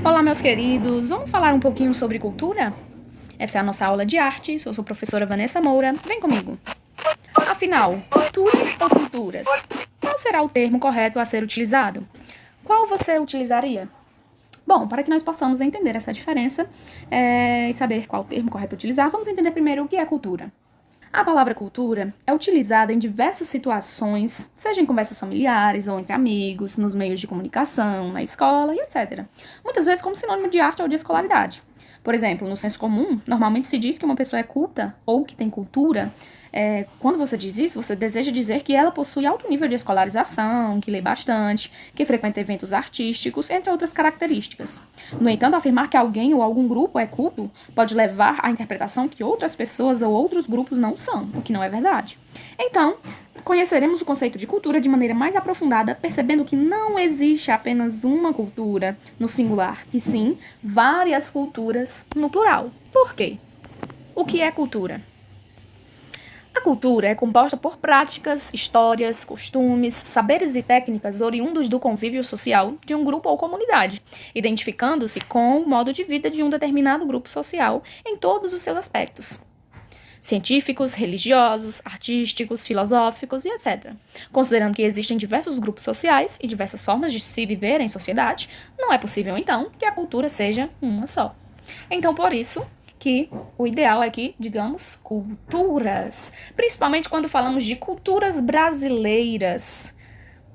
Olá, meus queridos! Vamos falar um pouquinho sobre cultura? Essa é a nossa aula de artes. Eu sou a professora Vanessa Moura. Vem comigo! Afinal, cultura ou culturas? Qual será o termo correto a ser utilizado? Qual você utilizaria? Bom, para que nós possamos entender essa diferença e saber qual termo correto utilizar, vamos entender primeiro o que é cultura. A palavra cultura é utilizada em diversas situações, seja em conversas familiares ou entre amigos, nos meios de comunicação, na escola e etc. Muitas vezes como sinônimo de arte ou de escolaridade. Por exemplo, no senso comum, normalmente se diz que uma pessoa é culta ou que tem cultura. Quando você diz isso, você deseja dizer que ela possui alto nível de escolarização, que lê bastante, que frequenta eventos artísticos, entre outras características. No entanto, afirmar que alguém ou algum grupo é culto pode levar à interpretação que outras pessoas ou outros grupos não são, o que não é verdade. Então, conheceremos o conceito de cultura de maneira mais aprofundada, percebendo que não existe apenas uma cultura no singular, e sim várias culturas no plural. Por quê? O que é cultura? A cultura é composta por práticas, histórias, costumes, saberes e técnicas oriundos do convívio social de um grupo ou comunidade, identificando-se com o modo de vida de um determinado grupo social em todos os seus aspectos. Científicos, religiosos, artísticos, filosóficos e etc. Considerando que existem diversos grupos sociais e diversas formas de se viver em sociedade, não é possível, então, que a cultura seja uma só. Então, por isso que o ideal é que, digamos, culturas, principalmente quando falamos de culturas brasileiras,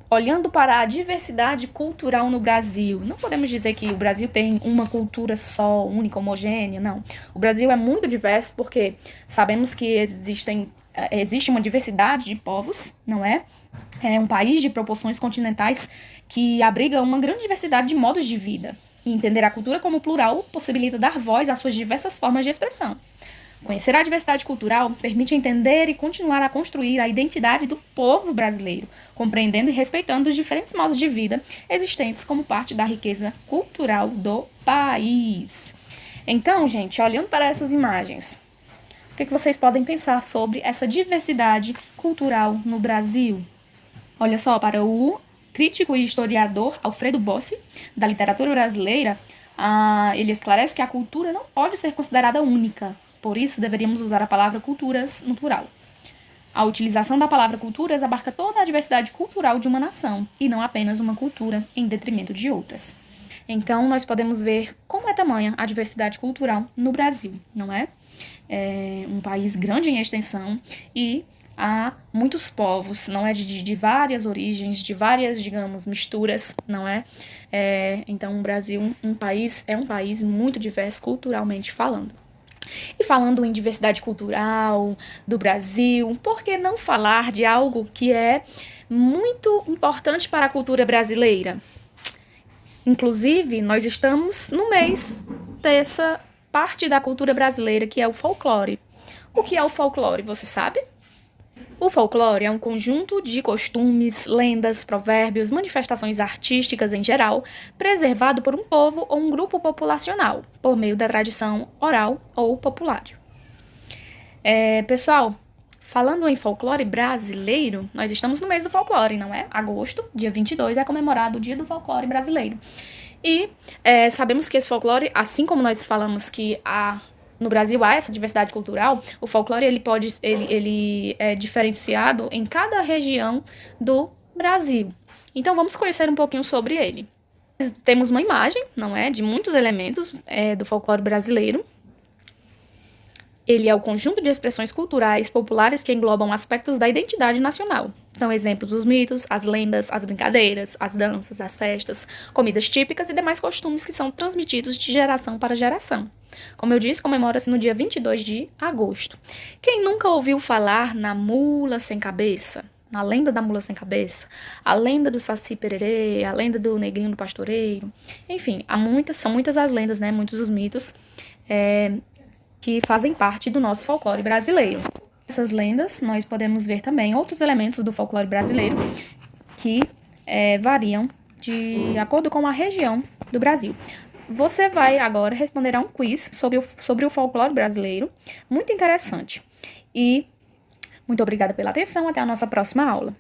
olhando para a diversidade cultural no Brasil. Não podemos dizer que o Brasil tem uma cultura só, única, homogênea, não. O Brasil é muito diverso porque sabemos que existe uma diversidade de povos, não é? É um país de proporções continentais que abriga uma grande diversidade de modos de vida. E entender a cultura como plural possibilita dar voz às suas diversas formas de expressão. Conhecer a diversidade cultural permite entender e continuar a construir a identidade do povo brasileiro, compreendendo e respeitando os diferentes modos de vida existentes como parte da riqueza cultural do país. Então, gente, olhando para essas imagens, o que vocês podem pensar sobre essa diversidade cultural no Brasil? Olha só, para o crítico e historiador Alfredo Bossi, da literatura brasileira, ele esclarece que a cultura não pode ser considerada única. Por isso, deveríamos usar a palavra culturas no plural. A utilização da palavra culturas abarca toda a diversidade cultural de uma nação, e não apenas uma cultura em detrimento de outras. Então, nós podemos ver como é tamanha a diversidade cultural no Brasil, não é? É um país grande em extensão e há muitos povos, não é? De várias origens, de várias, digamos, misturas, não é? Então, o Brasil é um país muito diverso culturalmente falando. E falando em diversidade cultural do Brasil, por que não falar de algo que é muito importante para a cultura brasileira? Inclusive, nós estamos no mês dessa parte da cultura brasileira, que é o folclore. O que é o folclore, você sabe? O folclore é um conjunto de costumes, lendas, provérbios, manifestações artísticas em geral, preservado por um povo ou um grupo populacional, por meio da tradição oral ou popular. Pessoal, falando em folclore brasileiro, nós estamos no mês do folclore, não é? Agosto, dia 22, é comemorado o Dia do Folclore Brasileiro. E sabemos que esse folclore, assim como nós falamos que no Brasil há essa diversidade cultural, o folclore ele é diferenciado em cada região do Brasil. Então vamos conhecer um pouquinho sobre ele. Temos uma imagem, não é, de muitos elementos do folclore brasileiro. Ele é o conjunto de expressões culturais populares que englobam aspectos da identidade nacional. São exemplos os mitos, as lendas, as brincadeiras, as danças, as festas, comidas típicas e demais costumes que são transmitidos de geração para geração. Como eu disse, comemora-se no dia 22 de agosto. Quem nunca ouviu falar na mula sem cabeça? Na lenda da mula sem cabeça? A lenda do Saci Pererê, a lenda do negrinho do pastoreiro? Enfim, são muitas as lendas, né? Muitos os mitos que fazem parte do nosso folclore brasileiro. Essas lendas, nós podemos ver também outros elementos do folclore brasileiro que variam de acordo com a região do Brasil. Você vai agora responder a um quiz sobre o folclore brasileiro, muito interessante. E muito obrigada pela atenção, até a nossa próxima aula.